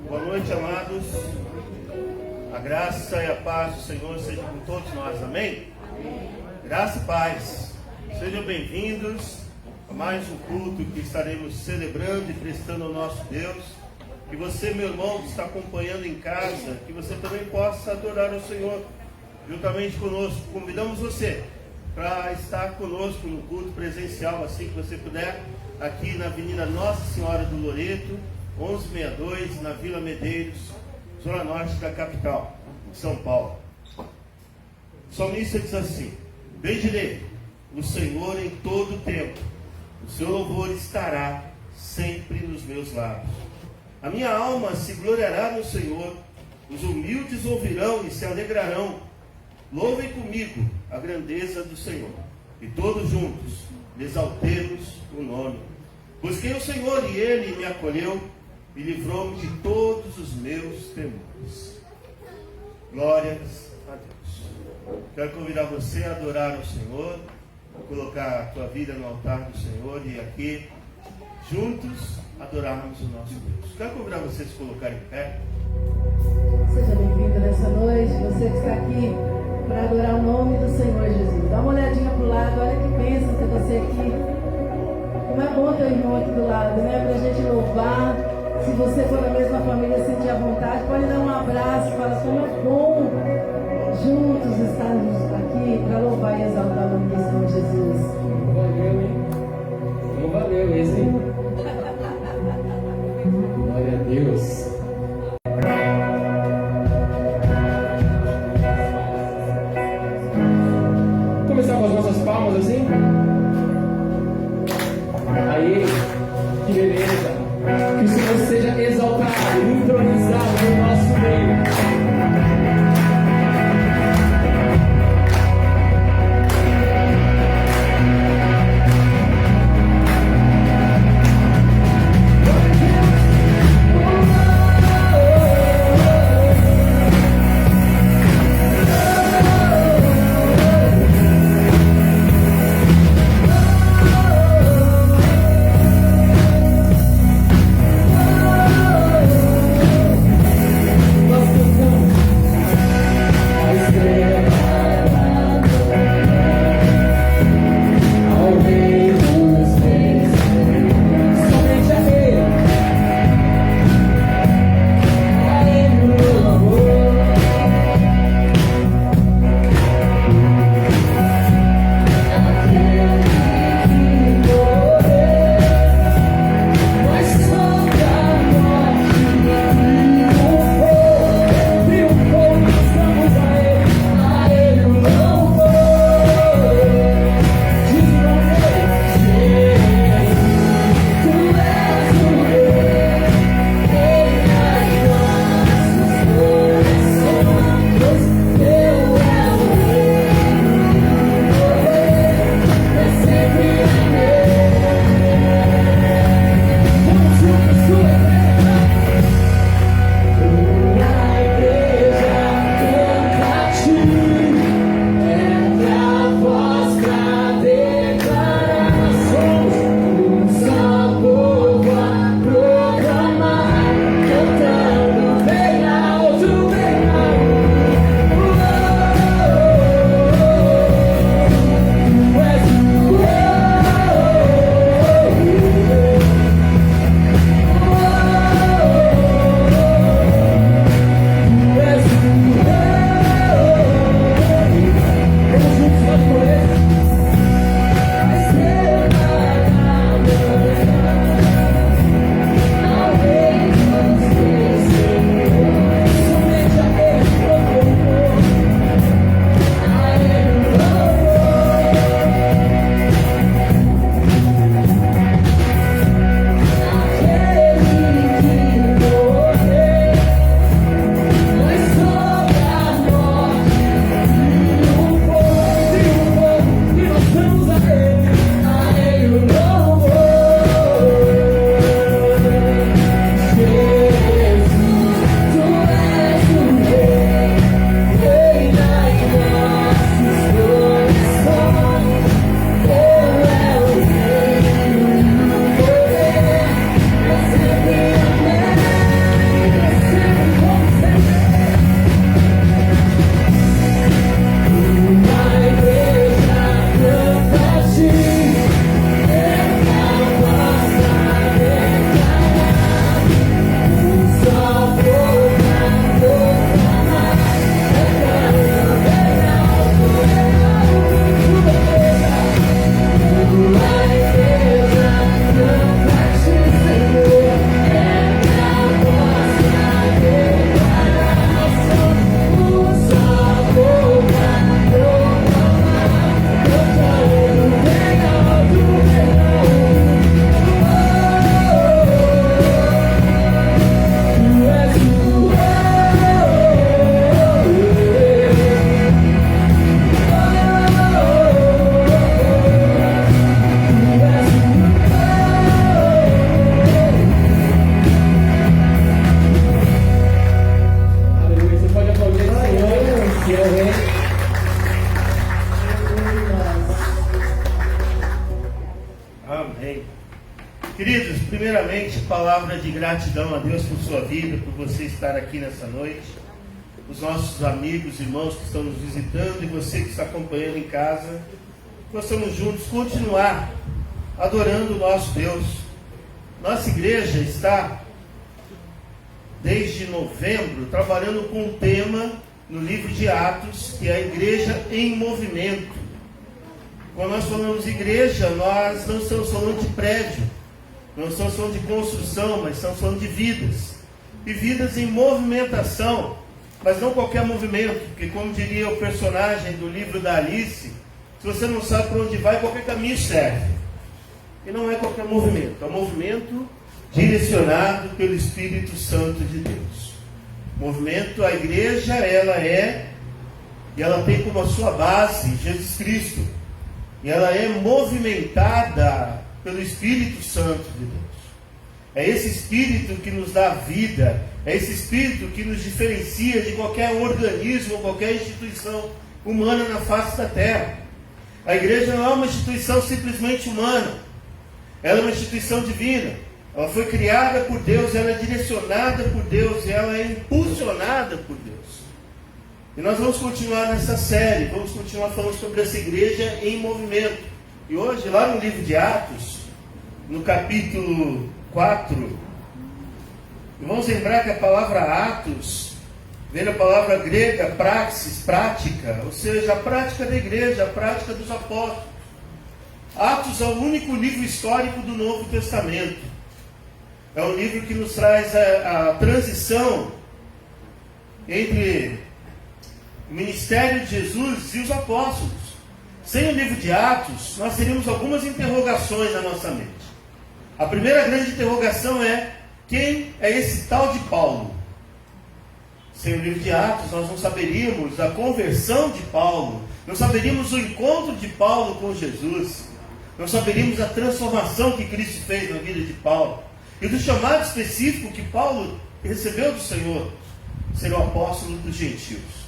Boa noite, amados. A graça e a paz do Senhor seja com todos nós, amém? Graça e paz. Sejam bem-vindos a mais um culto que estaremos celebrando e prestando ao nosso Deus. Que você, meu irmão, que está acompanhando em casa, que você também possa adorar ao Senhor juntamente conosco. Convidamos você para estar conosco no culto presencial, assim que você puder, aqui na Avenida Nossa Senhora do Loreto, 1162, na Vila Medeiros, zona norte da capital, de São Paulo. O salmista diz assim: bendirei o Senhor em todo o tempo, o seu louvor estará sempre nos meus lábios. A minha alma se gloriará no Senhor, os humildes ouvirão e se alegrarão. Louvem comigo a grandeza do Senhor, e todos juntos exaltemos o nome. Busquei o Senhor e Ele me acolheu, e livrou-me de todos os meus temores. Glórias a Deus. Quero convidar você a adorar o Senhor, a colocar a tua vida no altar do Senhor e aqui, juntos, adorarmos o nosso Deus. Quero convidar você a se colocar em pé. Seja bem-vindo nessa noite, você que está aqui para adorar o nome do Senhor Jesus. Dá uma olhadinha para o lado, olha que bênção ter você aqui. Como é bom ter o irmão aqui do lado, né? Para a gente louvar. Se você for da mesma família, sentir a vontade, pode dar um abraço, fala como é bom juntos estarmos aqui para louvar e exaltar o nome do Senhor Jesus. Valeu, hein? Não valeu esse, hein? Glória a Deus. Começar com as nossas palmas assim? Aí, que beleza! Que o Senhor seja exaltado e entronizado no nosso meio. Glória a Deus! Queridos, primeiramente, palavra de gratidão a Deus por sua vida, por você estar aqui nessa noite. Os nossos amigos, irmãos que estão nos visitando e você que está acompanhando em casa, possamos juntos continuar adorando o nosso Deus. Nossa igreja está, desde novembro, trabalhando com um tema no livro de Atos, que é a igreja em movimento. Quando nós falamos igreja, nós não estamos falando de prédio, não estamos falando de construção, mas estamos falando de vidas. E vidas em movimentação, mas não qualquer movimento, porque como diria o personagem do livro da Alice, se você não sabe para onde vai, qualquer caminho serve. E não é qualquer movimento, é um movimento direcionado pelo Espírito Santo de Deus. Movimento, a igreja, ela é, e ela tem como a sua base Jesus Cristo. E ela é movimentada pelo Espírito Santo de Deus. É esse Espírito que nos dá vida, é esse Espírito que nos diferencia de qualquer organismo, qualquer instituição humana na face da terra. A igreja não é uma instituição simplesmente humana, ela é uma instituição divina. Ela foi criada por Deus, ela é direcionada por Deus, e ela é impulsionada por Deus. E nós vamos continuar nessa série, vamos continuar falando sobre essa igreja em movimento. E hoje, lá no livro de Atos, no capítulo 4, vamos lembrar que a palavra Atos vem da palavra grega praxis, prática, ou seja, a prática da igreja, a prática dos apóstolos. Atos é o único livro histórico do Novo Testamento. É um livro que nos traz a transição entre o ministério de Jesus e os apóstolos. Sem o livro de Atos, nós teríamos algumas interrogações na nossa mente. A primeira grande interrogação é: quem é esse tal de Paulo? Sem o livro de Atos, nós não saberíamos a conversão de Paulo, não saberíamos o encontro de Paulo com Jesus, não saberíamos a transformação que Cristo fez na vida de Paulo, e do chamado específico que Paulo recebeu do Senhor, ser o apóstolo dos gentios.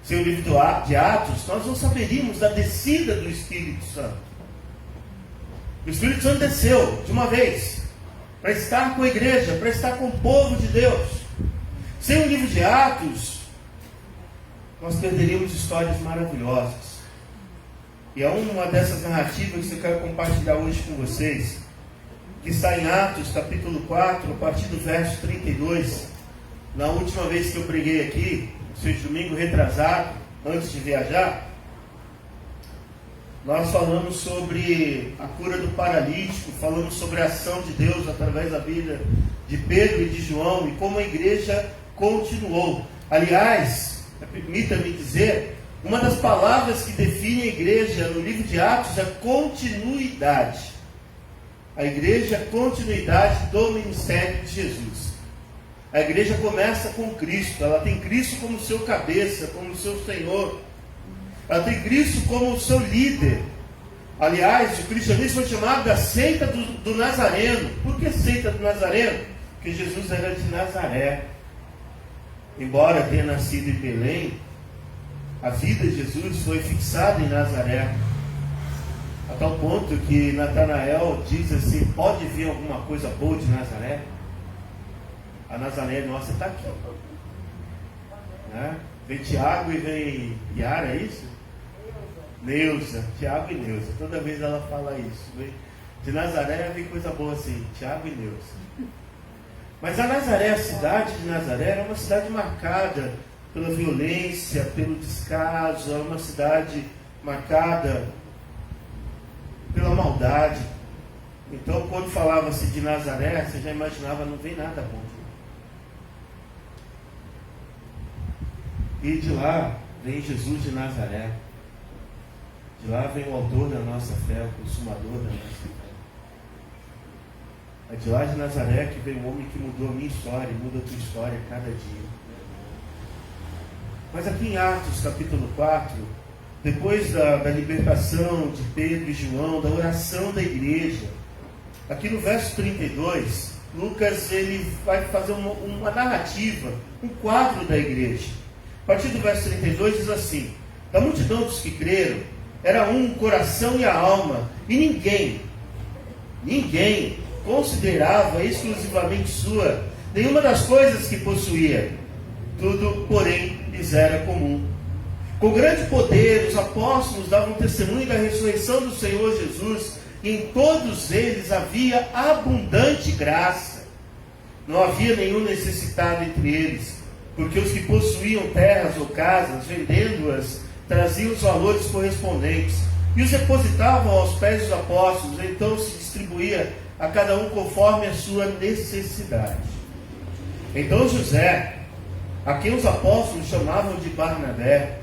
Sem o livro de Atos, nós não saberíamos da descida do Espírito Santo. O Espírito Santo desceu de uma vez, para estar com a igreja, para estar com o povo de Deus. Sem o livro de Atos, nós perderíamos histórias maravilhosas. E é uma dessas narrativas que eu quero compartilhar hoje com vocês, que está em Atos, capítulo 4, a partir do verso 32. Na última vez que eu preguei aqui, seja domingo retrasado, antes de viajar, nós falamos sobre a cura do paralítico, falamos sobre a ação de Deus através da vida de Pedro e de João, e como a igreja continuou. Aliás, permita-me dizer, uma das palavras que define a igreja no livro de Atos é continuidade. A igreja é a continuidade do ministério de Jesus. A igreja começa com Cristo, ela tem Cristo como seu cabeça, como seu Senhor. Ela tem Cristo como o seu líder. Aliás, o cristianismo foi chamado da seita do Nazareno. Por que seita do Nazareno? Porque Jesus era de Nazaré. Embora tenha nascido em Belém, a vida de Jesus foi fixada em Nazaré. A tal ponto que Natanael diz assim: pode vir alguma coisa boa de Nazaré? A Nazaré nossa está aqui. Né? Vem Tiago e vem Yara, é isso? Neuza, Tiago e Neuza. Toda vez ela fala isso. De Nazaré vem coisa boa assim, Tiago e Neuza. Mas a Nazaré, a cidade de Nazaré, era uma cidade marcada pela violência, pelo descaso, era uma cidade marcada pela maldade. Então, quando falava-se de Nazaré, você já imaginava, não vem nada bom. E de lá vem Jesus de Nazaré. De lá vem o autor da nossa fé, o consumador da nossa fé. É de lá de Nazaré que vem o homem que mudou a minha história, e muda a tua história a cada dia. Mas aqui em Atos, capítulo 4, depois da libertação de Pedro e João, da oração da igreja, aqui no verso 32, Lucas ele vai fazer uma narrativa, um quadro da igreja. A partir do verso 32 diz assim: da multidão dos que creram, era um o coração e a alma, e ninguém considerava exclusivamente sua nenhuma das coisas que possuía. Tudo, porém, lhes era comum. Com grande poder, os apóstolos davam testemunho da ressurreição do Senhor Jesus, e em todos eles havia abundante graça. Não havia nenhum necessitado entre eles, porque os que possuíam terras ou casas, vendendo-as, traziam os valores correspondentes e os depositavam aos pés dos apóstolos. Então se distribuía a cada um conforme a sua necessidade. Então José, a quem os apóstolos chamavam de Barnabé,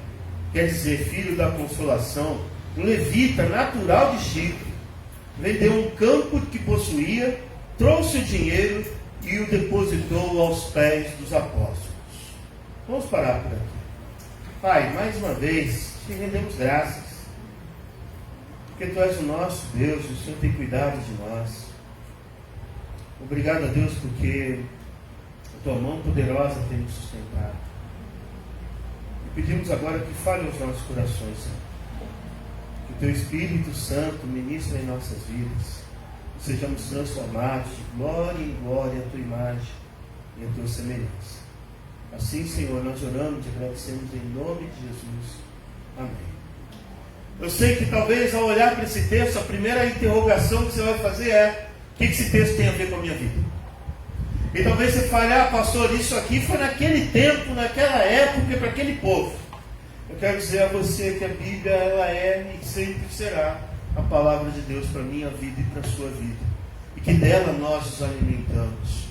quer dizer filho da consolação, um levita natural de Chipre, vendeu um campo que possuía, trouxe o dinheiro e o depositou aos pés dos apóstolos. Vamos parar por aqui. Pai, mais uma vez, te rendemos graças, porque Tu és o nosso Deus, o Senhor tem cuidado de nós. Obrigado a Deus, porque a Tua mão poderosa tem nos sustentado. E pedimos agora que fale aos nossos corações, Senhor. Que o Teu Espírito Santo ministre em nossas vidas, que sejamos transformados de glória em glória à Tua imagem e à Tua semelhança. Assim, Senhor, nós oramos e agradecemos em nome de Jesus. Amém. Eu sei que talvez ao olhar para esse texto, a primeira interrogação que você vai fazer é: o que esse texto tem a ver com a minha vida? E talvez você fale: pastor, isso aqui foi naquele tempo, naquela época, para aquele povo. Eu quero dizer a você que a Bíblia, ela é e sempre será a palavra de Deus para a minha vida e para a sua vida. E que dela nós nos alimentamos.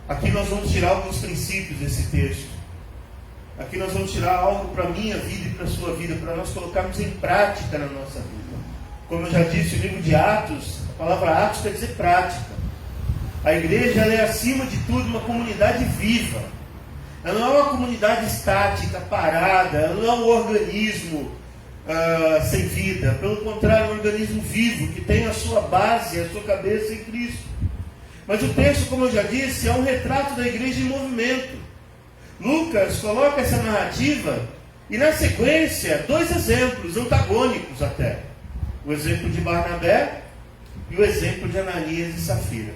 Aqui nós vamos tirar alguns princípios desse texto. Aqui nós vamos tirar algo para a minha vida e para a sua vida, para nós colocarmos em prática na nossa vida. Como eu já disse, o livro de Atos, a palavra Atos quer dizer prática. A igreja, ela é acima de tudo uma comunidade viva. Ela não é uma comunidade estática, parada, ela não é um organismo sem vida. Pelo contrário, é um organismo vivo, que tem a sua base, a sua cabeça em Cristo. Mas o texto, como eu já disse, é um retrato da igreja em movimento. Lucas coloca essa narrativa e, na sequência, dois exemplos antagônicos até. O exemplo de Barnabé e o exemplo de Ananias e Safira.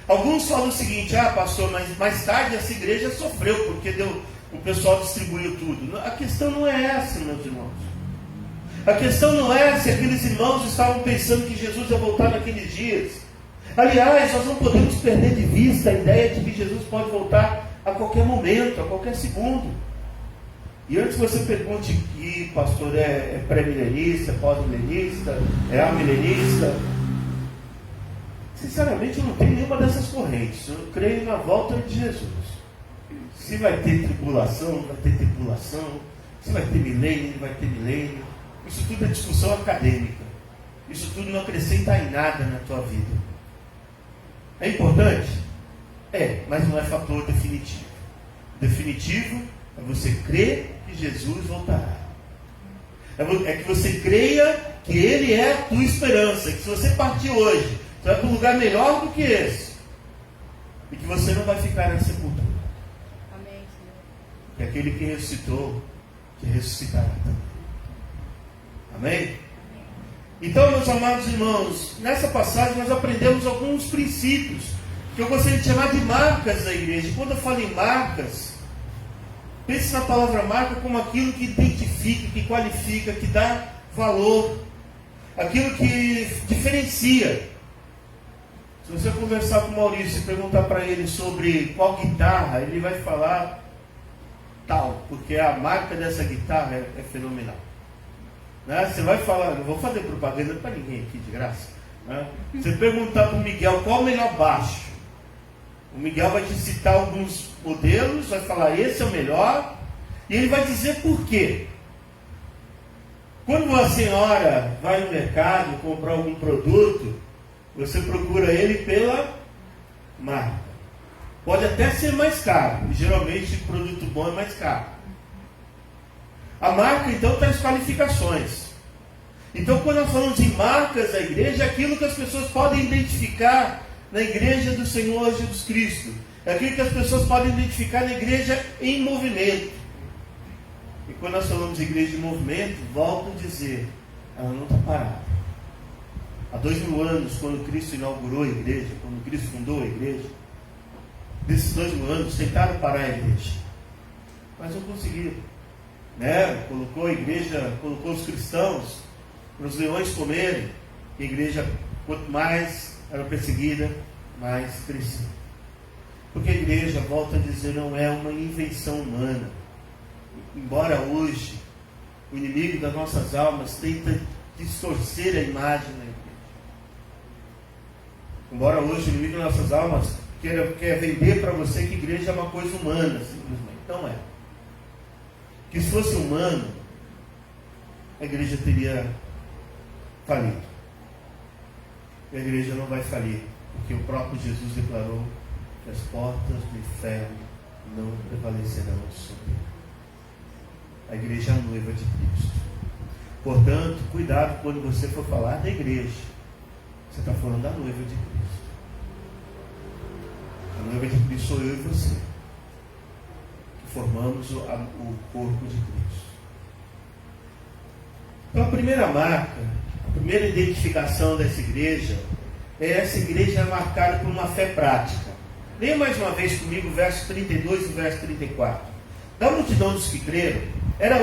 Alguns falam o seguinte: pastor, mas mais tarde essa igreja sofreu porque o pessoal distribuiu tudo. A questão não é essa, meus irmãos. A questão não é se aqueles irmãos estavam pensando que Jesus ia voltar naqueles dias. Aliás, nós não podemos perder de vista a ideia de que Jesus pode voltar a qualquer momento, a qualquer segundo. E antes que você pergunte que pastor é pré-milenista, pós-milenista, é amilenista, sinceramente eu não tenho nenhuma dessas correntes. Eu creio na volta de Jesus. Se vai ter tribulação, vai ter tribulação. Se vai ter milênio, vai ter milênio. Isso tudo é discussão acadêmica. Isso tudo não acrescenta em nada na tua vida. É importante? Mas não é fator definitivo. Definitivo é você crer que Jesus voltará. É que você creia que Ele é a tua esperança. Que se você partir hoje, você vai para um lugar melhor do que esse. E que você não vai ficar na sepultura. Amém, Senhor. Que aquele que ressuscitou, que ressuscitará também. Amém? Então, meus amados irmãos, nessa passagem nós aprendemos alguns princípios que eu gostaria de chamar de marcas da igreja. E quando eu falo em marcas, pense na palavra marca como aquilo que identifica, que qualifica, que dá valor, aquilo que diferencia. Se você conversar com o Maurício e perguntar para ele sobre qual guitarra, ele vai falar tal, porque a marca dessa guitarra é fenomenal. Você vai falar, não vou fazer propaganda para ninguém aqui de graça. Você perguntar para o Miguel qual o melhor baixo, o Miguel vai te citar alguns modelos, vai falar esse é o melhor, e ele vai dizer por quê. Quando a senhora vai no mercado comprar algum produto, você procura ele pela marca. Pode até ser mais caro, e geralmente produto bom é mais caro. A marca, então, tem as qualificações. Então, quando nós falamos em marcas da igreja, é aquilo que as pessoas podem identificar na igreja do Senhor Jesus Cristo. É aquilo que as pessoas podem identificar na igreja em movimento. E quando nós falamos de igreja em movimento, volto a dizer, ela não está parada. há 2000 anos, quando Cristo inaugurou a igreja, quando Cristo fundou a igreja, desses 2000 anos tentaram parar a igreja, mas não conseguiram, né? Colocou a igreja, colocou os cristãos para os leões comerem. A igreja, quanto mais era perseguida, mais crescia. Porque a igreja, volta a dizer, não é uma invenção humana. Embora hoje o inimigo das nossas almas tenta distorcer a imagem da igreja. Embora hoje o inimigo das nossas almas quer vender para você que a igreja é uma coisa humana, simplesmente. Não é. Que se fosse humano, a igreja teria falido. E a igreja não vai falir, porque o próprio Jesus declarou que as portas do inferno não prevalecerão sobre ele. A igreja é a noiva de Cristo. Portanto, cuidado quando você for falar da igreja. Você está falando da noiva de Cristo. A noiva de Cristo sou eu e você, que formamos o corpo de Cristo. Então, a primeira marca, a primeira identificação dessa igreja é essa igreja marcada por uma fé prática. Leia mais uma vez comigo o verso 32 e o verso 34. Da multidão dos que creram, era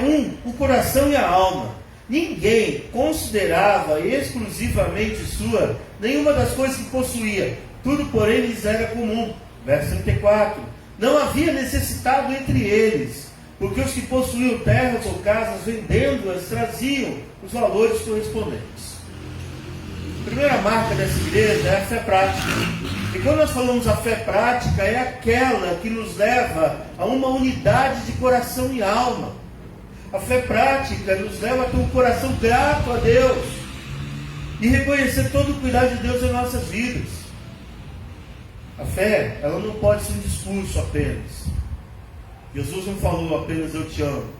o coração e a alma. Ninguém considerava exclusivamente sua nenhuma das coisas que possuía. Tudo, porém, lhes era comum. Verso 34. Não havia necessitado entre eles, porque os que possuíam terras ou casas, vendendo-as, traziam os valores correspondentes. A primeira marca dessa igreja é a fé prática. E quando nós falamos a fé prática, é aquela que nos leva a uma unidade de coração e alma. A fé prática nos leva a ter um coração grato a Deus e reconhecer todo o cuidado de Deus em nossas vidas. A fé, ela não pode ser um discurso apenas. Jesus não falou apenas eu te amo.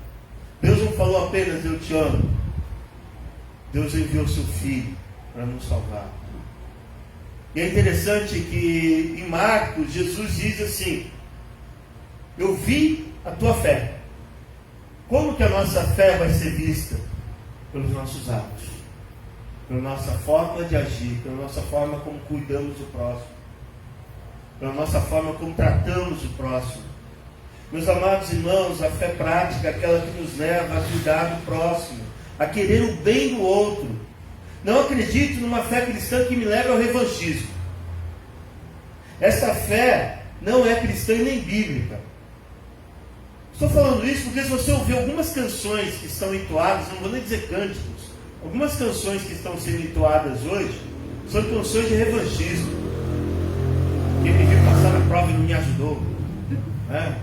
Deus não falou apenas eu te amo. Deus enviou seu Filho para nos salvar. E é interessante que em Marcos, Jesus diz assim: eu vi a tua fé. Como que a nossa fé vai ser vista? Pelos nossos atos, pela nossa forma de agir, pela nossa forma como cuidamos do próximo, pela nossa forma como tratamos o próximo. Meus amados irmãos, a fé prática é aquela que nos leva a cuidar do próximo, a querer o bem do outro. Não acredito numa fé cristã que me leve ao revanchismo. Essa fé não é cristã e nem bíblica. Estou falando isso porque se você ouvir algumas canções que estão entoadas, não vou nem dizer cânticos, algumas canções que estão sendo entoadas hoje, são canções de revanchismo. Quem me viu passar na prova e não me ajudou, né?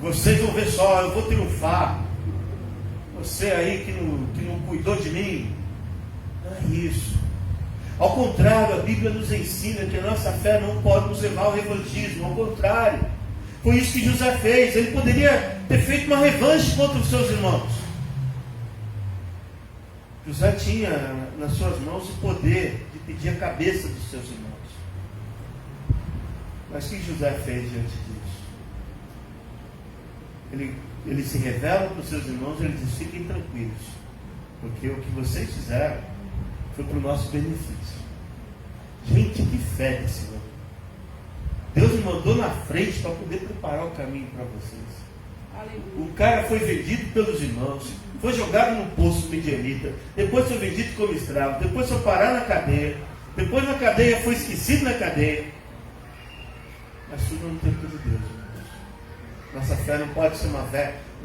Vocês vão ver só, eu vou triunfar. Você aí que não cuidou de mim. Não é isso. Ao contrário, a Bíblia nos ensina que a nossa fé não pode nos levar ao revanchismo. Ao contrário, foi isso que José fez. Ele poderia ter feito uma revanche contra os seus irmãos. José tinha nas suas mãos o poder de pedir a cabeça dos seus irmãos. Mas o que José fez diante disso? Ele se revela para os seus irmãos e ele diz: fiquem tranquilos, porque o que vocês fizeram foi para o nosso benefício. Gente, que fé desse homem! Deus me mandou na frente para poder preparar o caminho para vocês. Aleluia. O cara foi vendido pelos irmãos, foi jogado no poço midianita, depois foi vendido como escravo, depois foi parar na cadeia, depois na cadeia foi esquecido na cadeia. Mas tudo no tempo de Deus, irmãos. Nossa fé não pode ser uma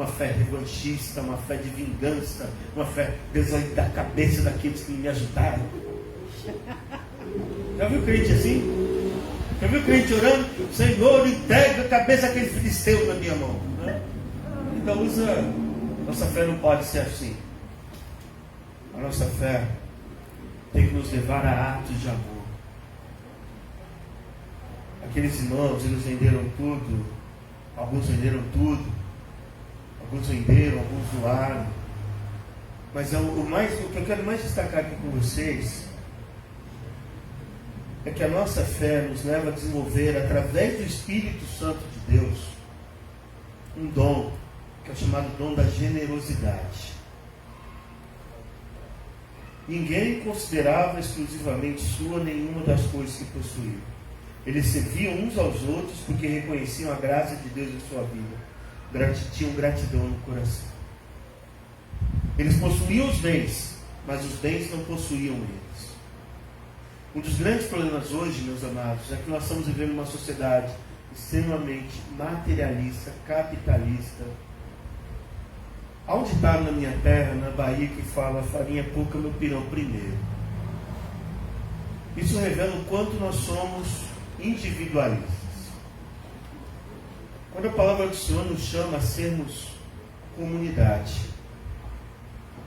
fé revanchista, uma fé de vingança, uma fé da cabeça daqueles que me ajudaram. Já viu crente assim? Já viu crente orando? Senhor, entrega a cabeça daquele filisteu na minha mão, né? Então nossa fé não pode ser assim. A nossa fé tem que nos levar a atos de amor. Aqueles irmãos, eles venderam tudo. Alguns venderam tudo. Alguns venderam, alguns doaram. Mas o que eu quero mais destacar aqui com vocês é que a nossa fé nos leva a desenvolver, através do Espírito Santo de Deus, um dom, que é chamado dom da generosidade. Ninguém considerava exclusivamente sua nenhuma das coisas que possuíam. Eles serviam uns aos outros porque reconheciam a graça de Deus em sua vida. Tinham gratidão no coração. Eles possuíam os bens, mas os bens não possuíam eles. Um dos grandes problemas hoje, meus amados, é que nós estamos vivendo uma sociedade extremamente materialista, capitalista. Há um ditado na minha terra, na Bahia, que fala: farinha pouca, meu pirão primeiro. Isso revela o quanto nós somos individualistas. Quando a palavra do Senhor nos chama a sermos comunidade,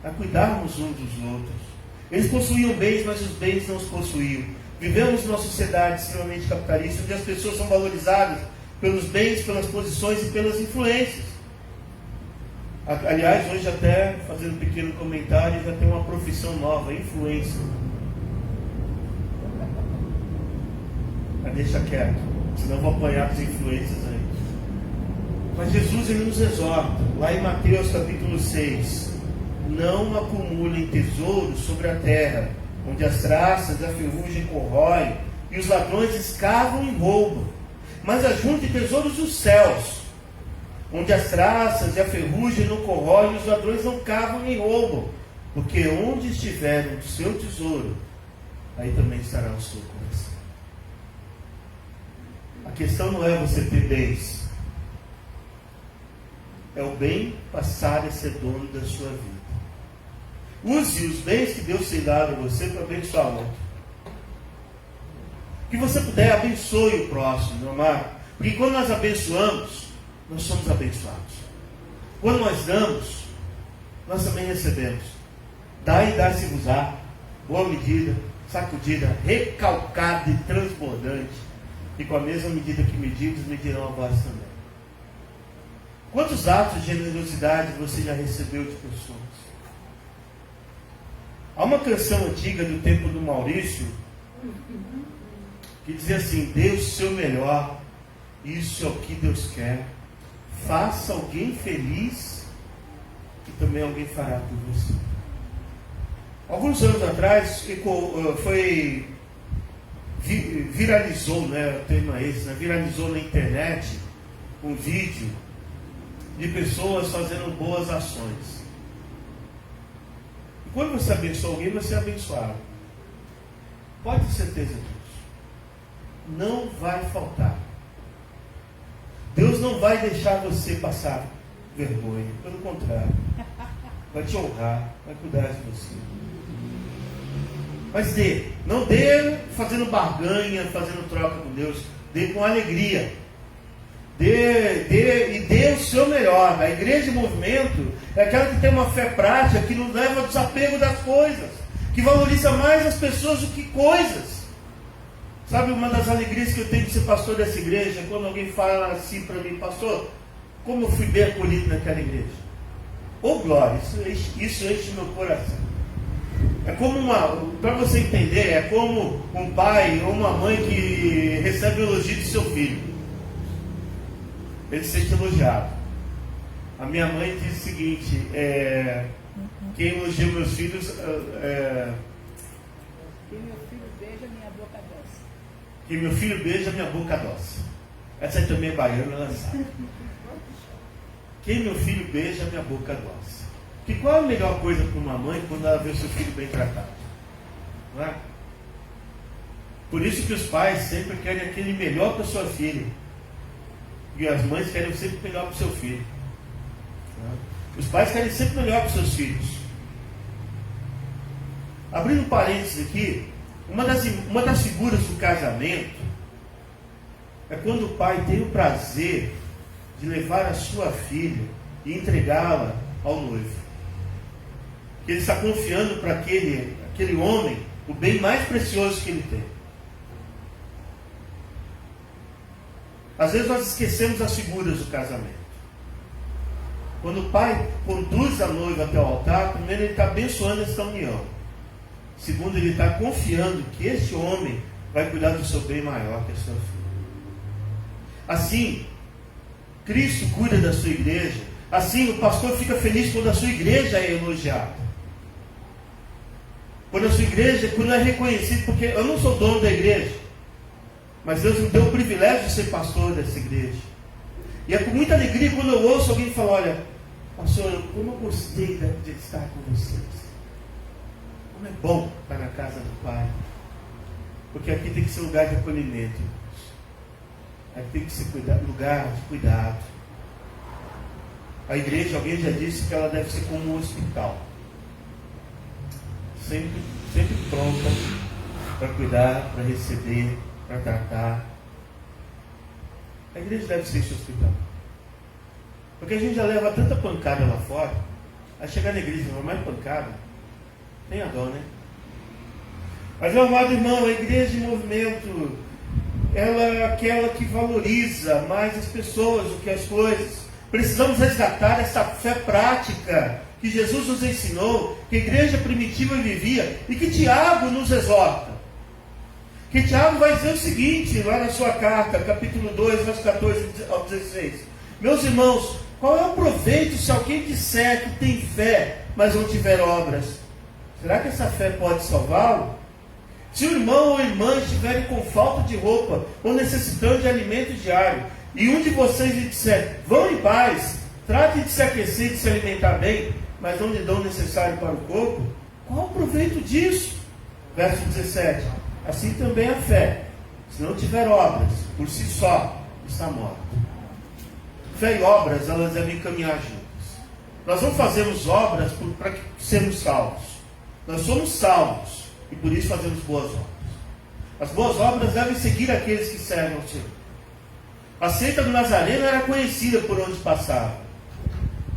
a cuidarmos uns dos outros. Eles possuíam bens, mas os bens não os possuíam. Vivemos numa sociedade extremamente capitalista, onde as pessoas são valorizadas pelos bens, pelas posições e pelas influências. Aliás, hoje até, fazendo um pequeno comentário, já tem uma profissão nova, influencer. Mas deixa quieto, senão eu vou apanhar dos influencers aí. Mas Jesus, ele nos exorta, lá em Mateus capítulo 6, não acumulem tesouros sobre a terra, onde as traças e a ferrugem corroem, e os ladrões escavam e roubam. Mas ajuntem tesouros dos céus, onde as traças e a ferrugem não corroem, e os ladrões não cavam nem roubam. Porque onde estiver o seu tesouro, aí também estará o seu coração. A questão não é você ter bens, é o bem passar a ser dono da sua vida. Use os bens que Deus tem dado a você para abençoar o outro. Que você puder, abençoe o próximo, meu amado. Porque quando nós abençoamos, nós somos abençoados. Quando nós damos, nós também recebemos. Dai e dá-se-vos-á. Boa medida, sacudida, recalcada e transbordante. E com a mesma medida que medidos, medirão a vós também. Quantos atos de generosidade você já recebeu de pessoas? Há uma canção antiga do tempo do Maurício que dizia assim: dê o seu melhor, isso é o que Deus quer. Faça alguém feliz e também alguém fará por você. Alguns anos atrás viralizou, né, o termo é esse, né, viralizou na internet um vídeo de pessoas fazendo boas ações. E quando você abençoa alguém, você é abençoado. Pode ter certeza disso. Não vai faltar. Deus não vai deixar você passar vergonha. Pelo contrário, vai te honrar, vai cuidar de você. Mas dê. Não dê fazendo barganha, fazendo troca com Deus. Dê com alegria. Dê o seu melhor. A igreja de movimento é aquela que tem uma fé prática, que nos leva ao desapego das coisas, que valoriza mais as pessoas do que coisas. Sabe, uma das alegrias que eu tenho de ser pastor dessa igreja é quando alguém fala assim para mim: pastor, como eu fui bem acolhido naquela igreja. Ô glória, isso enche meu coração. É como para você entender, é como um pai ou uma mãe que recebe o elogio do seu filho. Ele se sente elogiado. A minha mãe diz o seguinte: quem elogia meus filhos Que meu filho beija minha boca doce. Que meu filho beija minha boca doce. Essa aí também é baiana, ela sabe. Quem meu filho beija minha boca doce. Que qual é a melhor coisa para uma mãe quando ela vê o seu filho bem tratado? Não é? Por isso que os pais sempre querem aquele melhor para sua filha. E as mães querem sempre melhor para o seu filho. Não é? Os pais querem sempre melhor para os seus filhos. Abrindo parênteses aqui, uma das figuras do casamento é quando o pai tem o prazer de levar a sua filha e entregá-la ao noivo. Ele está confiando para aquele homem o bem mais precioso que ele tem. Às vezes nós esquecemos as figuras do casamento. Quando o pai conduz a noiva até o altar, primeiro ele está abençoando esta união. Segundo, ele está confiando que este homem vai cuidar do seu bem maior, que é a sua filha. Assim, Cristo cuida da sua igreja. Assim, o pastor fica feliz quando a sua igreja é elogiada. quando a sua igreja, quando é reconhecido, porque eu não sou dono da igreja, mas Deus me deu o privilégio de ser pastor dessa igreja. E é com muita alegria quando eu ouço alguém falar: olha, pastor, como eu gostei de estar com vocês. Como é bom estar na casa do Pai. Porque aqui tem que ser lugar de acolhimento. Aqui tem que ser lugar de cuidado. A igreja, alguém já disse que ela deve ser como um hospital. Sempre pronta para cuidar, para receber, para tratar. A igreja deve ser esse hospital. Porque a gente já leva tanta pancada lá fora. Aí chegar na igreja e levar mais pancada, tem a dó, né? Mas, meu amado irmão, a igreja em movimento, ela é aquela que valoriza mais as pessoas do que as coisas. Precisamos resgatar essa fé prática que Jesus nos ensinou, que a igreja primitiva vivia e que Tiago nos exorta. Que Tiago vai dizer o seguinte, lá na sua carta, capítulo 2, versos 14 ao 16. Meus irmãos, qual é o proveito se alguém disser que tem fé, mas não tiver obras? Será que essa fé pode salvá-lo? Se o irmão ou irmã estiverem com falta de roupa ou necessitando de alimento diário, e um de vocês lhe disser: vão em paz, trate de se aquecer e de se alimentar bem, mas não lhe dão o necessário para o corpo, qual o proveito disso? Verso 17. Assim também a fé, se não tiver obras, por si só, está morta. Fé e obras, elas devem caminhar juntas. Nós não fazemos obras para sermos salvos. Nós somos salvos e por isso fazemos boas obras. As boas obras devem seguir aqueles que servem ao Senhor. A seita do Nazareno era conhecida por onde passava.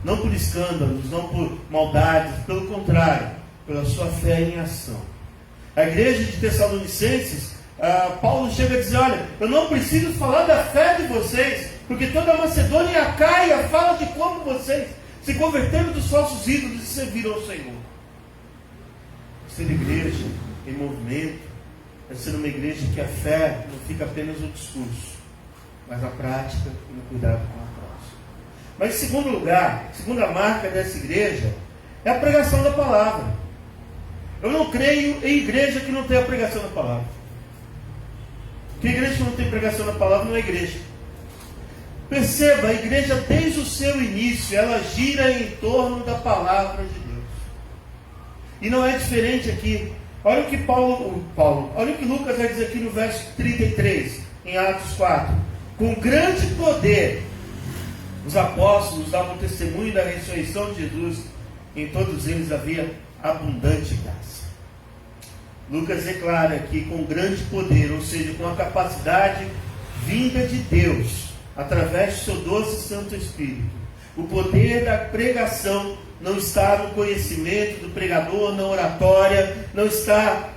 Não por escândalos, não por maldades, pelo contrário, pela sua fé em ação. A igreja de Tessalonicenses, Paulo chega a dizer: olha, eu não preciso falar da fé de vocês, porque toda a Macedônia e a Caia fala de como vocês se converteram dos falsos ídolos e serviram ao Senhor. Ser igreja em movimento é ser uma igreja que a fé não fica apenas no discurso, mas na prática e no cuidado com a próxima. Mas em segundo lugar, segunda marca dessa igreja é a pregação da palavra. Eu não creio em igreja que não tem a pregação da palavra. Que igreja que não tem pregação da palavra não é igreja. Perceba, a igreja desde o seu início, ela gira em torno da palavra de Deus. E não é diferente aqui. Olha o que olha o que Lucas vai dizer aqui no verso 33, em Atos 4. Com grande poder, os apóstolos davam testemunho da ressurreição de Jesus. Em todos eles havia abundante graça. Lucas declara que com grande poder, ou seja, com a capacidade vinda de Deus, através do seu doce e santo Espírito. O poder da pregação não está no conhecimento do pregador, na oratória, não está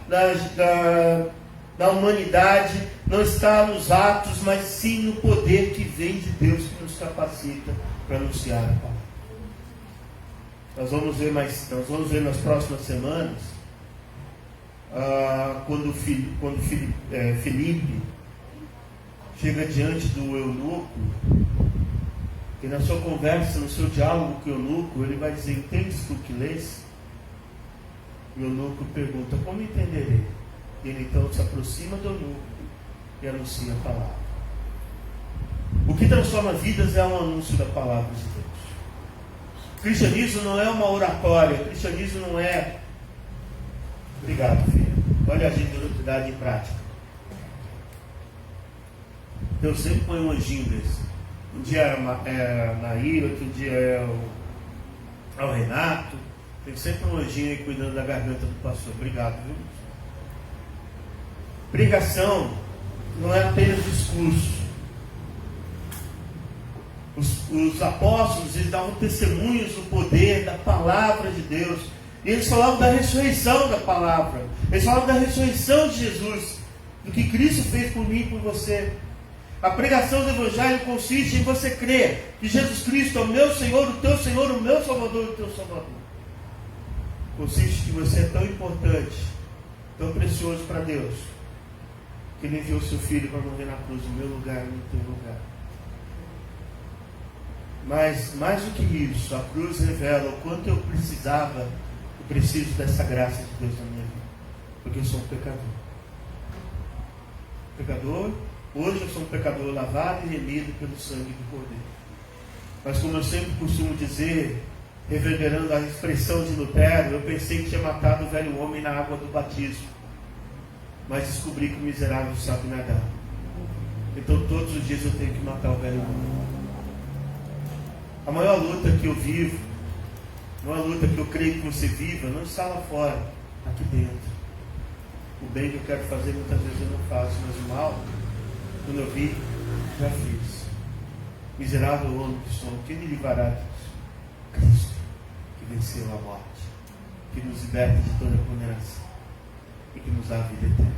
na humanidade, não está nos atos, mas sim no poder que vem de Deus, que nos capacita para anunciar a palavra. Nós vamos ver nas próximas semanas, quando Filipe chega diante do eunuco, e na sua conversa, no seu diálogo com o eunuco, ele vai dizer: entendes tu que lês? E o eunuco pergunta: como entenderei? E ele então se aproxima do eunuco e anuncia a palavra. O que transforma vidas é um anúncio da palavra de Deus. O cristianismo não é uma oratória, o cristianismo não é... Obrigado, filho. Olha a generosidade em prática. Deus sempre põe um anjinho desse. Um dia é a Naíra, outro dia é o Renato. Tem sempre um anjinho aí cuidando da garganta do pastor. Obrigado, viu? Pregação não é apenas discurso. Os apóstolos, eles davam testemunhos do poder da palavra de Deus. E eles falavam da ressurreição da palavra. Eles falavam da ressurreição de Jesus, do que Cristo fez por mim e por você. A pregação do Evangelho consiste em você crer que Jesus Cristo é o meu Senhor, o teu Senhor, o meu Salvador, o teu Salvador. Consiste que você é tão importante, tão precioso para Deus, que Ele enviou seu Filho para morrer na cruz, no meu lugar e no teu lugar. Mas, mais do que isso, a cruz revela o quanto eu preciso dessa graça de Deus na minha vida. Porque eu sou um pecador. Pecador, hoje eu sou um pecador lavado e remido pelo sangue do Cordeiro. Mas como eu sempre costumo dizer, reverberando a expressão de Lutero, eu pensei que tinha matado o velho homem na água do batismo. Mas descobri que o miserável não sabe nadar. Então todos os dias eu tenho que matar o velho homem. A maior luta que eu vivo, a maior luta que eu creio que você viva, não está lá fora, aqui dentro. O bem que eu quero fazer muitas vezes eu não faço, mas o mal, quando eu vi, já fiz. Miserável homem que sou, quem me livrará disso? Cristo, que venceu a morte, que nos liberta de toda a condenação e que nos dá a vida eterna.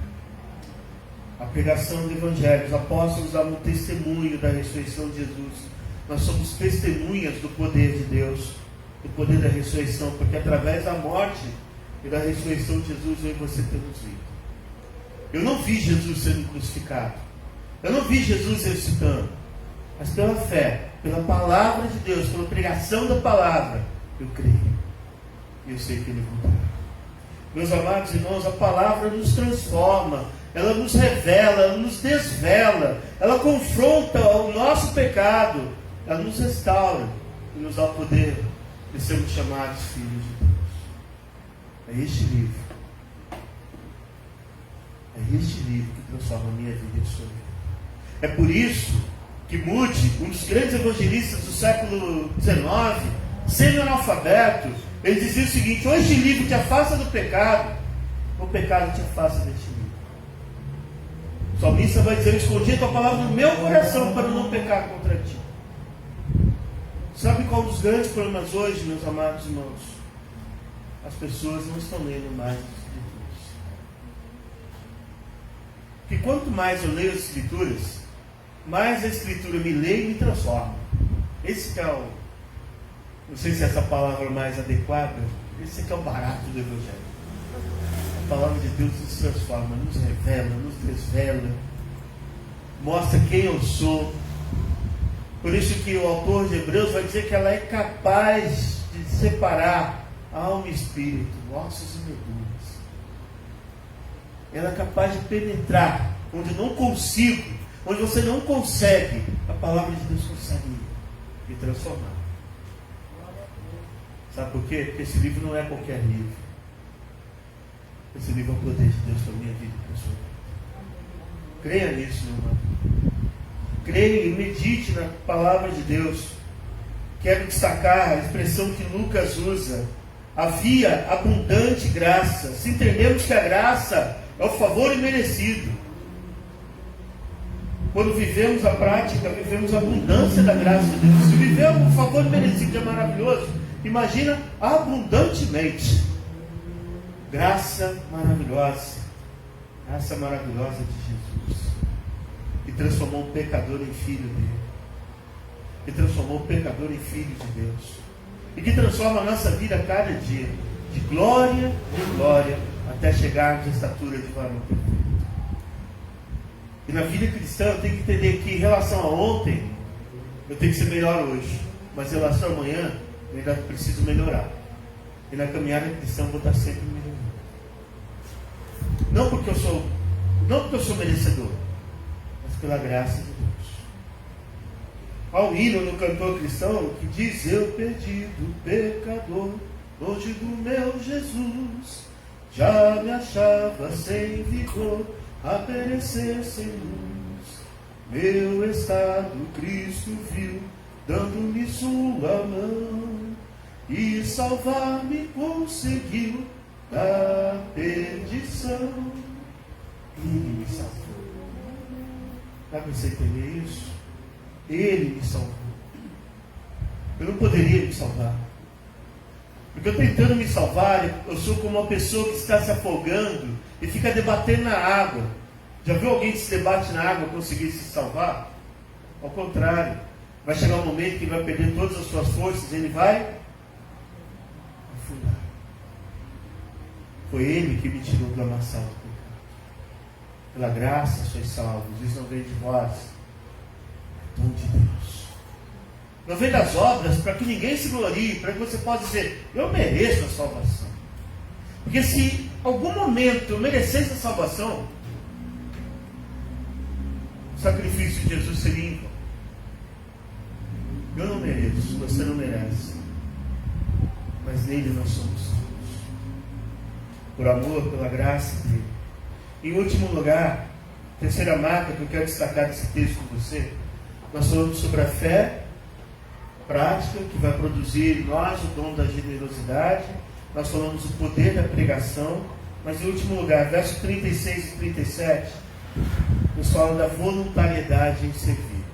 A pregação do Evangelho, os apóstolos davam testemunho da ressurreição de Jesus. Nós somos testemunhas do poder de Deus, do poder da ressurreição, porque através da morte e da ressurreição de Jesus eu e você temos vida. Eu não vi Jesus sendo crucificado, eu não vi Jesus ressuscitando, mas pela fé, pela palavra de Deus, pela pregação da palavra, eu creio e eu sei que Ele voltará. Meus amados irmãos, a palavra nos transforma, ela nos revela, ela nos desvela, ela confronta o nosso pecado, ela nos restaura e nos dá o poder de sermos chamados filhos de Deus. É este livro que transforma a minha vida e a sua vida. É por isso que Moody, um dos grandes evangelistas do século XIX, sendo analfabeto, ele dizia o seguinte: ou este livro te afasta do pecado, ou o pecado te afasta deste livro. O salmista vai dizer: eu escondi a tua palavra no meu coração para não pecar contra ti. Sabe qual é um dos grandes problemas hoje, meus amados irmãos? As pessoas não estão lendo mais as Escrituras. Porque quanto mais eu leio as Escrituras, mais a Escritura me lê e me transforma. Esse que é o... Não sei se é essa palavra mais adequada. Esse que é o barato do Evangelho. A palavra de Deus nos transforma, nos revela, nos desvela, mostra quem eu sou. Por isso que o autor de Hebreus vai dizer que ela é capaz de separar alma e espírito, ossos e medulas. Ela é capaz de penetrar onde eu não consigo, onde você não consegue. A palavra de Deus consegue me transformar. Sabe por quê? Porque esse livro não é qualquer livro. Esse livro é o poder de Deus para a minha vida e para a sua vida. Creia nisso, meu irmão. Creia e medite na palavra de Deus. Quero destacar a expressão que Lucas usa: havia abundante graça. Se entendemos que a graça é o favor imerecido, quando vivemos a prática, vivemos a abundância da graça de Deus. Se viver o favor imerecido é maravilhoso, imagina abundantemente. Graça maravilhosa de Jesus, que transformou um pecador em filho dele, que transformou o pecador em filho de Deus, e que transforma a nossa vida a cada dia, de glória em glória, até chegarmos à estatura de varão perfeito. E na vida cristã eu tenho que entender que em relação a ontem, eu tenho que ser melhor hoje, mas em relação a amanhã, eu ainda preciso melhorar. E na caminhada cristã eu vou estar sempre melhorando. Não porque eu sou merecedor, mas pela graça de Deus. Há um hino no cantor cristão que diz: eu perdido, pecador, longe do meu Jesus, já me achava sem vigor, a perecer sem luz. Meu estado Cristo viu, dando-me sua mão, e salvar-me conseguiu da perdição. Ele me salvou. Dá para você entender isso? Ele me salvou. Eu não poderia me salvar, porque eu tentando me salvar, eu sou como uma pessoa que está se afogando e fica debatendo na água. Já viu alguém que se debate na água conseguir se salvar? Ao contrário, vai chegar um momento que ele vai perder todas as suas forças e ele vai afundar. Foi Ele que me tirou do lamaçal do pecado. Pela graça sois salvos. Isso não vem de vós, é dom de Deus. Não vem das obras, para que ninguém se glorie, para que você possa dizer: eu mereço a salvação. Porque se algum momento eu merecesse a salvação, o sacrifício de Jesus seria em vão. Eu não mereço, você não merece. Mas nele nós somos salvos. Por amor, pela graça dele. Em último lugar, terceira marca que eu quero destacar desse texto com você, nós falamos sobre a fé prática que vai produzir em nós o dom da generosidade. Nós falamos do poder da pregação. Mas em último lugar, versos 36 e 37, nos fala da voluntariedade em servir.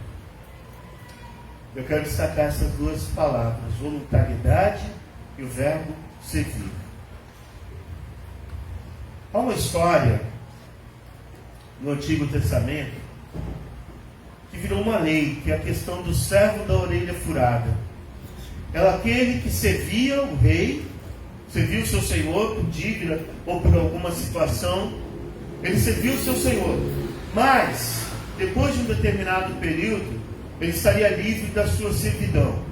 Eu quero destacar essas duas palavras, voluntariedade e o verbo servir. Há uma história no Antigo Testamento que virou uma lei, que é a questão do servo da orelha furada. Era aquele que servia o rei, servia o seu senhor por dívida ou por alguma situação. Ele servia o seu senhor, mas depois de um determinado período ele estaria livre da sua servidão.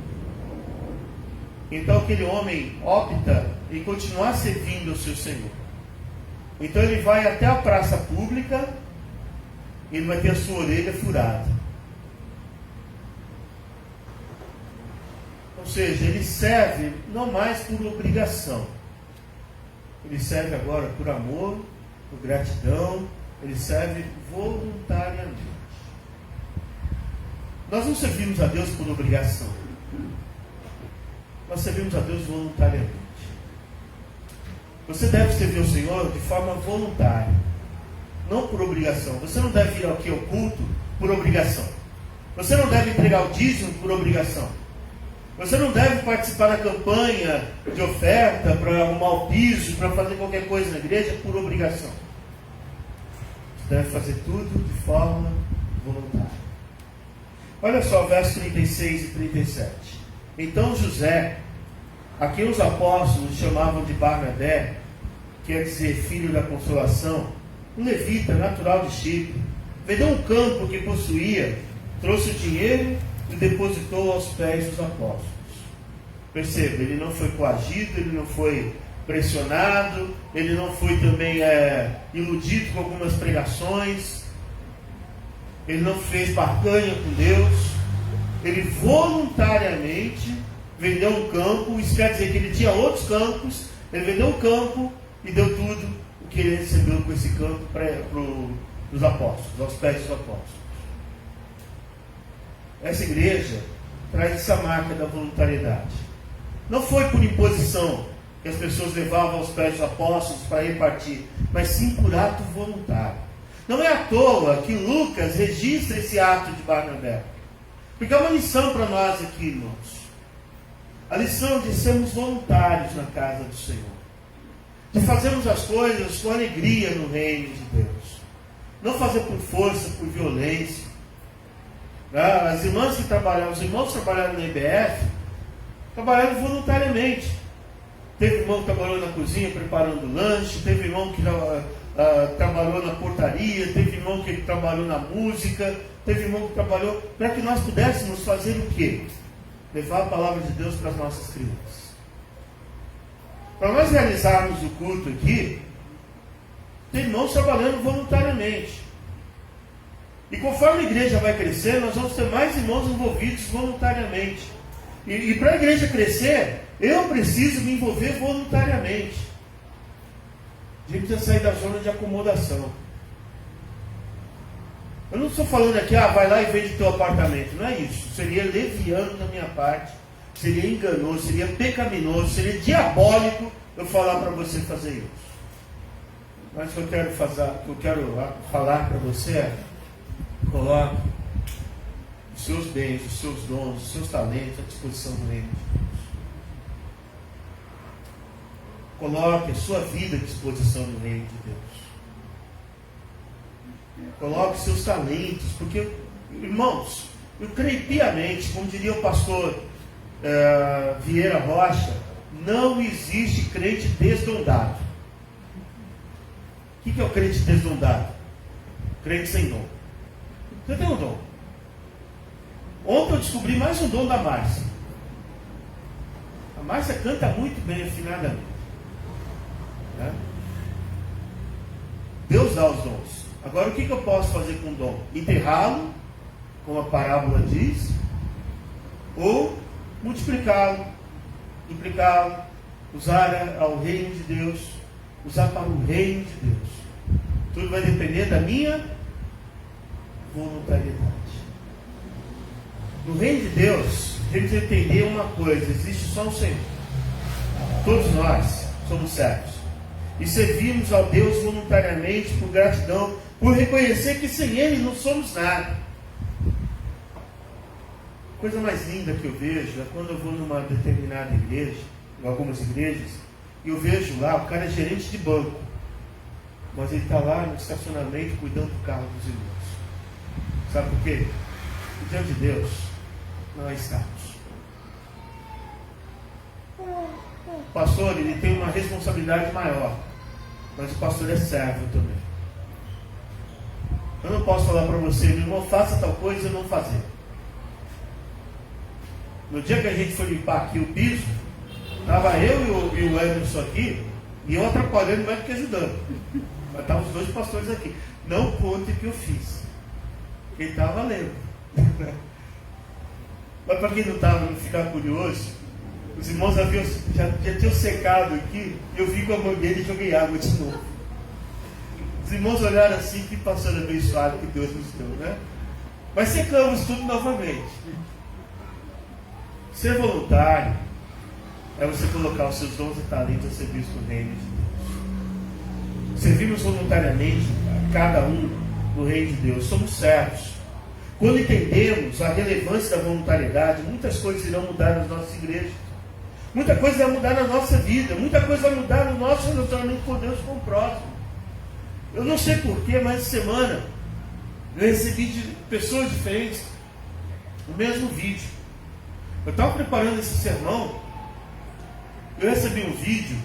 Então aquele homem opta em continuar servindo ao seu senhor. Então ele vai até a praça pública e ele vai ter a sua orelha furada. Ou seja, ele serve não mais por obrigação. Ele serve agora por amor, por gratidão. Ele serve voluntariamente. Nós não servimos a Deus por obrigação. Nós servimos a Deus voluntariamente. Você deve servir ao Senhor de forma voluntária, não por obrigação. Você não deve ir aqui ao culto por obrigação. Você não deve entregar o dízimo por obrigação. Você não deve participar da campanha de oferta para arrumar o piso, para fazer qualquer coisa na igreja por obrigação. Você deve fazer tudo de forma voluntária. Olha só, versos 36 e 37. Então José, a quem os apóstolos chamavam de Barnabé, quer dizer filho da consolação, um levita natural de Chipre, vendeu um campo que possuía, trouxe o dinheiro e depositou aos pés dos apóstolos. Perceba, ele não foi coagido, ele não foi pressionado, ele não foi também iludido com algumas pregações, ele não fez barganha com Deus, ele voluntariamente vendeu um campo. Isso quer dizer que ele tinha outros campos, ele vendeu um campo e deu tudo o que ele recebeu com esse campo para os apóstolos, aos pés dos apóstolos. Essa igreja traz essa marca da voluntariedade. Não foi por imposição que as pessoas levavam aos pés dos apóstolos para repartir, mas sim por ato voluntário. Não é à toa que Lucas registra esse ato de Barnabé, porque é uma lição para nós aqui, irmãos. A lição de sermos voluntários na casa do Senhor, de fazermos as coisas com alegria no reino de Deus, não fazer por força, por violência. As irmãs que trabalharam, os irmãos que trabalharam na IBF, trabalharam voluntariamente. Teve irmão que trabalhou na cozinha preparando lanche, teve irmão que trabalhou na portaria, teve irmão que trabalhou na música, teve irmão que trabalhou para que nós pudéssemos fazer o quê? Levar a palavra de Deus para as nossas crianças. Para nós realizarmos o culto aqui, tem irmãos trabalhando voluntariamente. E conforme a igreja vai crescer, nós vamos ter mais irmãos envolvidos voluntariamente. E para a igreja crescer, eu preciso me envolver voluntariamente. A gente precisa sair da zona de acomodação. Eu não estou falando aqui, vai lá e vende teu apartamento. Não é isso. Seria leviano da minha parte, seria enganoso, seria pecaminoso, seria diabólico eu falar para você fazer isso. Mas o que eu quero falar para você é: coloque os seus bens, os seus dons, os seus talentos à disposição do reino de Deus. Coloque a sua vida à disposição do reino de Deus. Coloque seus talentos, porque, irmãos, eu creio piamente, como diria o pastor Vieira Rocha, não existe crente desdondado. O que é o crente desdondado? Crente sem dom. Você tem um dom. Ontem eu descobri mais um dom da Márcia. A Márcia canta muito bem, afinadamente. Né? Deus dá os dons. Agora, o que eu posso fazer com o dom? Enterrá-lo, como a parábola diz, ou multiplicá-lo, duplicá-lo, usar ao reino de Deus, usar para o reino de Deus. Tudo vai depender da minha voluntariedade. No reino de Deus, temos que entender uma coisa: existe só um Senhor. Todos nós somos servos e servimos ao Deus voluntariamente, por gratidão, por reconhecer que sem Ele não somos nada. A coisa mais linda que eu vejo é quando eu vou numa determinada igreja, em algumas igrejas, e eu vejo lá, o cara é gerente de banco, mas ele está lá no estacionamento cuidando do carro dos irmãos. Sabe por quê? Diante de Deus não é status. O pastor, ele tem uma responsabilidade maior, mas o pastor é servo também. Eu não posso falar para você, meu irmão, faça tal coisa e não fazer. No dia que a gente foi limpar aqui o piso, estava eu e o Emerson aqui, e eu atrapalhando mais do que ajudando. Mas estavam os dois pastores aqui. Não conte o que eu fiz. Ele estava lendo. Mas para quem não estava, não ficar curioso, os irmãos já tinham secado aqui, e eu vim com a mangueira e joguei água de novo. Os irmãos olharam assim, que pastor abençoado que Deus nos deu, né? Mas secamos tudo novamente. Ser voluntário é você colocar os seus dons e talentos a serviço do reino de Deus. Servimos voluntariamente, cada um, no reino de Deus. Somos servos. Quando entendemos a relevância da voluntariedade, muitas coisas irão mudar nas nossas igrejas. Muita coisa vai mudar na nossa vida. Muita coisa vai mudar no nosso relacionamento com Deus e com o próximo. Eu não sei porquê, mas essa semana eu recebi de pessoas diferentes o mesmo vídeo. Eu estava preparando esse sermão, eu recebi um vídeo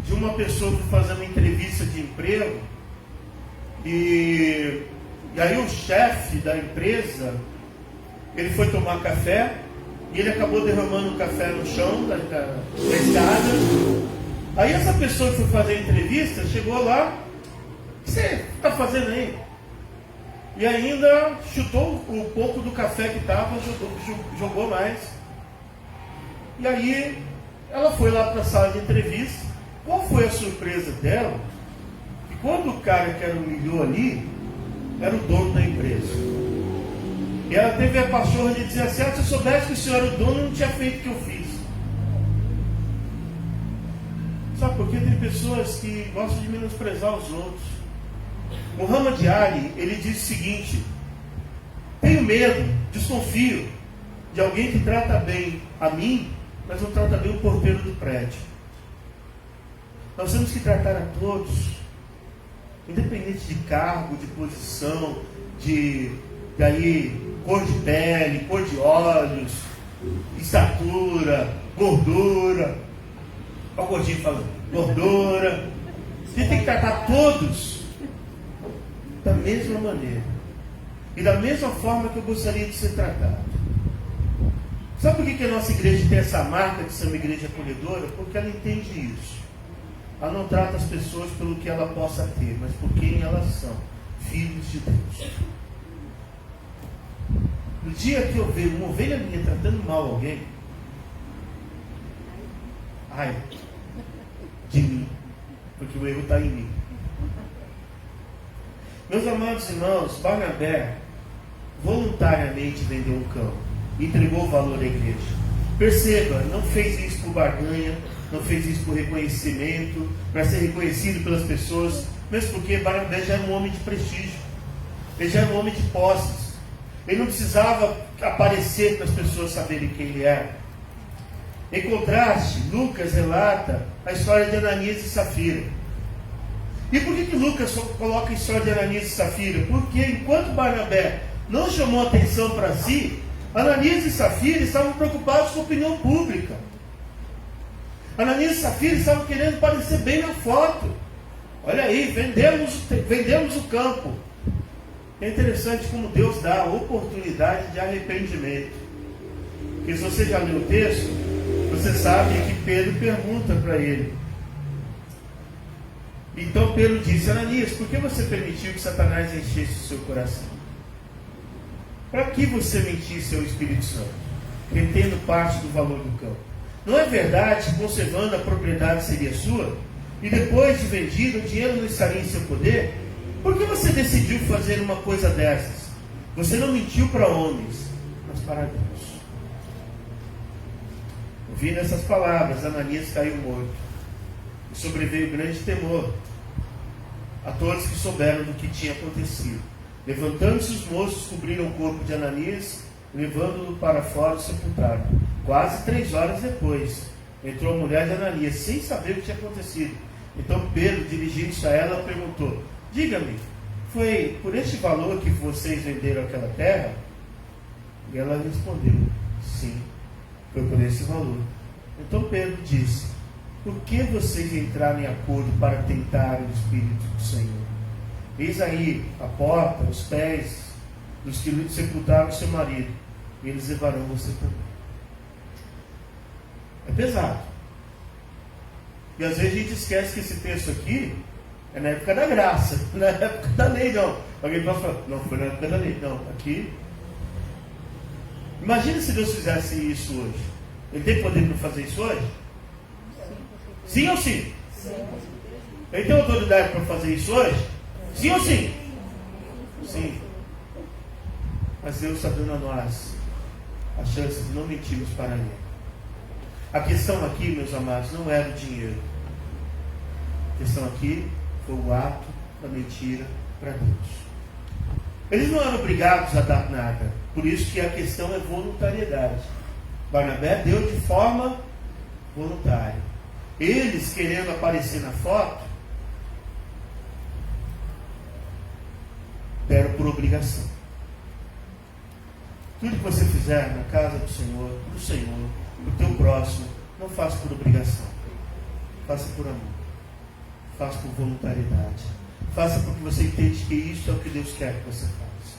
de uma pessoa que foi fazer uma entrevista de emprego, e aí o chefe da empresa, ele foi tomar café, e ele acabou derramando o café no chão da escada. Aí essa pessoa que foi fazer a entrevista, chegou lá: o que você está fazendo aí? E ainda chutou o pouco do café que estava, jogou mais. E aí ela foi lá para a sala de entrevista. Qual foi a surpresa dela? Que quando o cara que ela humilhou ali era o dono da empresa. E ela teve a pachorra de dizer assim: se eu soubesse que o senhor era o dono, eu não tinha feito o que eu fiz. Sabe por quê? Tem pessoas que gostam de menosprezar os outros. Muhammad Ali, ele diz o seguinte: tenho medo, desconfio de alguém que trata bem a mim, mas não trata bem o porteiro do prédio. Nós temos que tratar a todos, independente de cargo, de posição, de cor de pele, cor de olhos, estatura, gordura. Olha o gordinho falando, gordura. Você tem que tratar todos da mesma maneira. E da mesma forma que eu gostaria de ser tratado. Sabe por que a nossa igreja tem essa marca de ser uma igreja acolhedora? Porque ela entende isso. Ela não trata as pessoas pelo que ela possa ter, mas por quem elas são, filhos de Deus. No dia que eu ver uma ovelha minha tratando mal alguém, ai de mim, porque o erro está em mim. Meus amados irmãos, Barnabé voluntariamente vendeu um campo, entregou valor à igreja. Perceba, não fez isso por barganha, não fez isso por reconhecimento, para ser reconhecido pelas pessoas, mesmo porque Barnabé já era um homem de prestígio, ele já era um homem de posses. Ele não precisava aparecer para as pessoas saberem quem ele era. Em contraste, Lucas relata a história de Ananias e Safira. E por que Lucas só coloca a história de Ananias e Safira? Porque enquanto Barnabé não chamou atenção para si, Ananias e Safira estavam preocupados com a opinião pública. Ananias e Safira estavam querendo parecer bem na foto. Olha aí, vendemos o campo. É interessante como Deus dá a oportunidade de arrependimento. Porque se você já leu o texto, você sabe que Pedro pergunta para ele: Então Pedro disse: Ananias, por que você permitiu que Satanás enchesse o seu coração? Para que você mentisse ao Espírito Santo, retendo parte do valor do campo? Não é verdade que, conservando a propriedade, seria sua? E depois de vendido, o dinheiro não estaria em seu poder? Por que você decidiu fazer uma coisa dessas? Você não mentiu para homens, mas para Deus. Ouvindo essas palavras, Ananias caiu morto. E sobreveio grande temor a todos que souberam do que tinha acontecido. Levantando-se os moços, cobriram o corpo de Ananias, levando-o para fora e sepultaram. Quase 3 horas depois, entrou a mulher de Ananias, sem saber o que tinha acontecido. Então Pedro, dirigindo-se a ela, perguntou: diga-me, foi por este valor que vocês venderam aquela terra? E ela respondeu: sim, foi por esse valor. Então Pedro disse: por que vocês entraram em acordo para tentar o Espírito do Senhor? Eis aí a porta, os pés dos que sepultaram seu marido, e eles levarão você também. É pesado. E às vezes a gente esquece que esse texto aqui é na época da graça, não é na época da lei, não. Alguém pode falar: não, foi na época da lei. Não, aqui. Imagina se Deus fizesse isso hoje. Ele tem poder para fazer isso hoje? Sim ou sim? Ele tem autoridade para fazer isso hoje? Sim ou sim? Sim. Mas Deus está dando a nós a chance de não mentirmos para Ele. A questão aqui, meus amados, não era o dinheiro. A questão aqui foi o ato da mentira para Deus. Eles não eram obrigados a dar nada. Por isso que a questão é voluntariedade. Barnabé deu de forma voluntária. Eles, querendo aparecer na foto, deram por obrigação. Tudo que você fizer na casa do Senhor, para o Senhor, para o teu próximo, não faça por obrigação. Faça por amor. Faça por voluntariedade. Faça porque você entende que isso é o que Deus quer que você faça.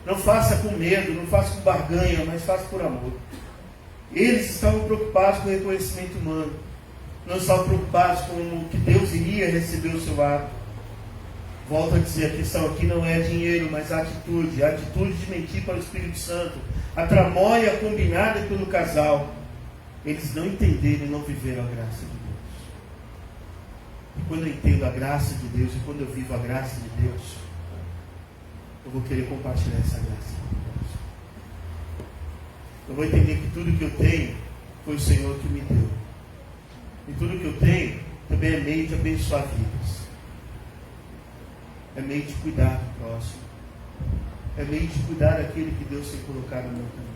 Não faça com medo, não faça com barganha, mas faça por amor. Eles estavam preocupados com o reconhecimento humano. Não estavam preocupados com o que Deus iria receber o seu ato. Volto a dizer, a questão aqui não é dinheiro, mas a atitude de mentir para o Espírito Santo, a tramóia combinada pelo casal. Eles não entenderam e não viveram a graça de Deus. E quando eu entendo a graça de Deus, e quando eu vivo a graça de Deus, eu vou querer compartilhar essa graça de Deus. Eu vou entender que tudo que eu tenho foi o Senhor que me deu. E tudo que eu tenho também é meio de abençoar vidas. É meio de cuidar do próximo. É meio de cuidar daquele que Deus tem colocado no meu caminho.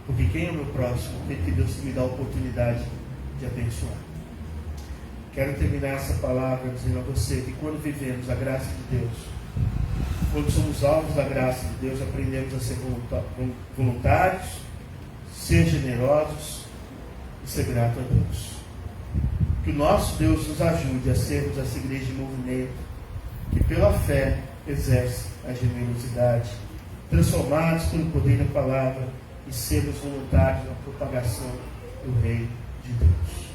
Porque quem é o meu próximo? Aquele que Deus me dá a oportunidade de abençoar. Quero terminar essa palavra dizendo a você que quando vivemos a graça de Deus, quando somos alvos da graça de Deus, aprendemos a ser voluntários, ser generosos e ser gratos a Deus. Que o nosso Deus nos ajude a sermos essa igreja de movimento, que pela fé exerce a generosidade, transformados pelo poder da palavra e sermos voluntários na propagação do reino de Deus.